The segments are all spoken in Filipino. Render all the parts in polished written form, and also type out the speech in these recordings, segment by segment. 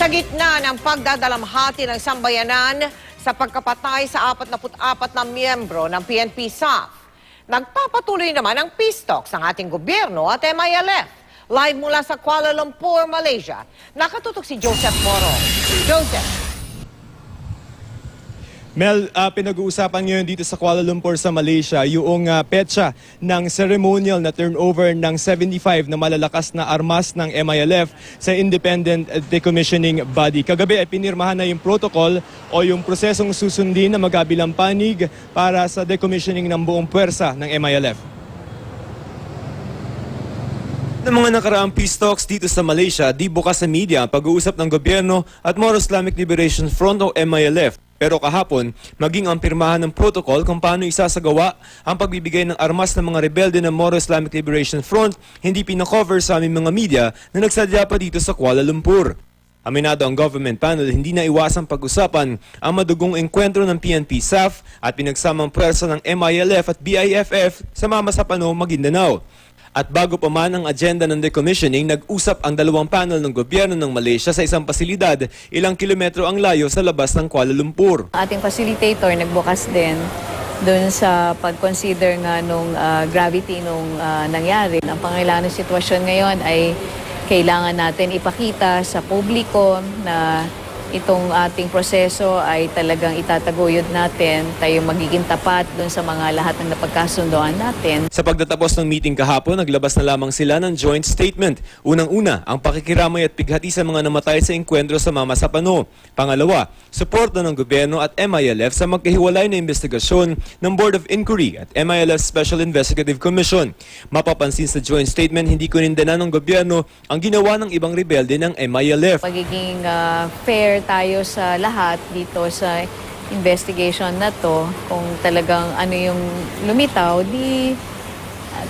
Sa gitna ng pagdadalamhati ng sambayanan sa pagkapatay sa 44 na miyembro ng PNP SAF, nagpapatuloy naman ang peace talks ng ating gobyerno at MILF. Live mula sa Kuala Lumpur, Malaysia, nakatutok si Joseph Moro. Joseph. Mel, pinag-uusapan ngayon dito sa Kuala Lumpur sa Malaysia yung petsa ng ceremonial na turnover ng 75 na malalakas na armas ng MILF sa Independent Decommissioning Body. Kagabi ay pinirmahan na yung protocol o yung prosesong susundin na magkabilang panig para sa decommissioning ng buong puwersa ng MILF. Ng mga nakaraang peace talks dito sa Malaysia, di bukas sa media ang pag-uusap ng gobyerno at Moro Islamic Liberation Front o MILF. Pero kahapon, maging ang pirmahan ng protocol kung paano isasagawa ang pagbibigay ng armas ng mga rebelde ng Moro Islamic Liberation Front, hindi pinakover sa aming mga media na nagsadya pa dito sa Kuala Lumpur. Aminado ang government panel, hindi na iwasang pag-usapan ang madugong engkwentro ng PNP SAF at pinagsamang pwersa ng MILF at BIFF sa Mamasapano, Maguindanao. At bago pa man ang agenda ng decommissioning, nag-usap ang dalawang panel ng gobyerno ng Malaysia sa isang pasilidad ilang kilometro ang layo sa labas ng Kuala Lumpur. Ating facilitator nagbukas din doon sa pag-consider nga nung gravity nung nangyari. Ang pangailangan ng sitwasyon ngayon ay kailangan natin ipakita sa publiko na itong ating proseso ay talagang itataguyod natin, tayo magiging tapat doon sa mga lahat ng napagkasundoan natin. Sa pagtatapos ng meeting kahapon, naglabas na lamang sila ng joint statement. Unang-una, ang pakikiramay at pighati sa mga namatay sa engkwentro sa Mamasapano. Pangalawa, suporta ng gobyerno at MILF sa magkahiwalay na investigasyon ng Board of Inquiry at MILF Special Investigative Commission. Mapapansin sa joint statement, hindi kunindanan ng gobyerno ang ginawa ng ibang rebelde ng MILF. Magiging fair tayo sa lahat dito sa investigation na to. Kung talagang ano yung lumitaw, di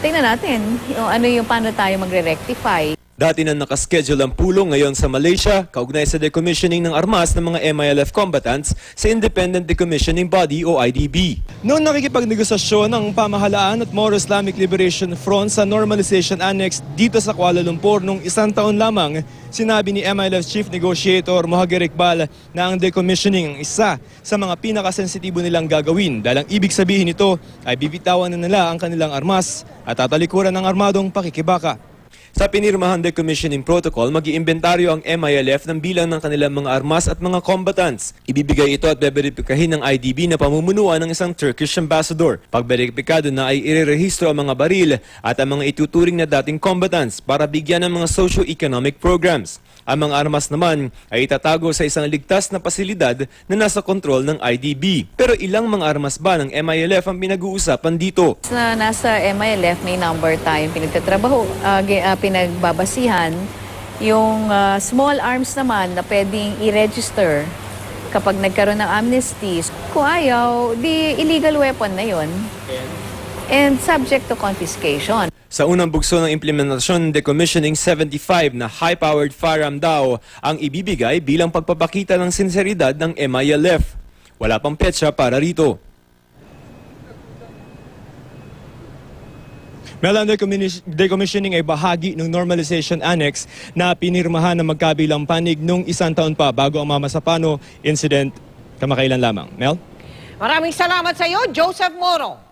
tingnan natin yung ano yung paano tayo magre-rectify. Dati na nakaschedule ang pulong ngayon sa Malaysia, kaugnay sa decommissioning ng armas ng mga MILF combatants sa Independent Decommissioning Body o IDB. Noong nakikipagnegosasyon ng pamahalaan at Moro Islamic Liberation Front sa Normalization Annex dito sa Kuala Lumpur noong isang taon lamang, sinabi ni MILF Chief Negotiator Mohagir Iqbal na ang decommissioning ang isa sa mga pinakasensitibo nilang gagawin dahil ang ibig sabihin nito ay bibitawan na nila ang kanilang armas at tatalikuran ng armadong pakikibaka. Sa pinirmahan decommissioning protocol, mag-iimbentaryo ang MILF ng bilang ng kanilang mga armas at mga combatants. Ibibigay ito at beberipikahin ng IDB na pamumunuan ng isang Turkish ambassador. Pagberipikado na ay irerehistro ang mga baril at ang mga ituturing na dating combatants para bigyan ng mga socio-economic programs. Ang mga armas naman ay itatago sa isang ligtas na pasilidad na nasa kontrol ng IDB. Pero ilang mga armas ba ng MILF ang pinag-uusapan dito? Nasa MILF may number tayong pinagtatrabaho, pinagbabasihan. Yung small arms naman na pwedeng i-register kapag nagkaroon ng amnesty. Kung ayaw, di illegal weapon na yon and subject to confiscation. Sa unang bugso ng implementasyon ng decommissioning, 75 na high-powered firearm daw ang ibibigay bilang pagpapakita ng sinseridad ng MILF. Wala pang petsa para rito. Ang decommissioning ay bahagi ng Normalization Annex na pinirmahan ng magkabilang panig nung isang taon pa bago ang Mamasapano incident kamakailan lamang. Mel? Maraming salamat sa iyo, Joseph Moro.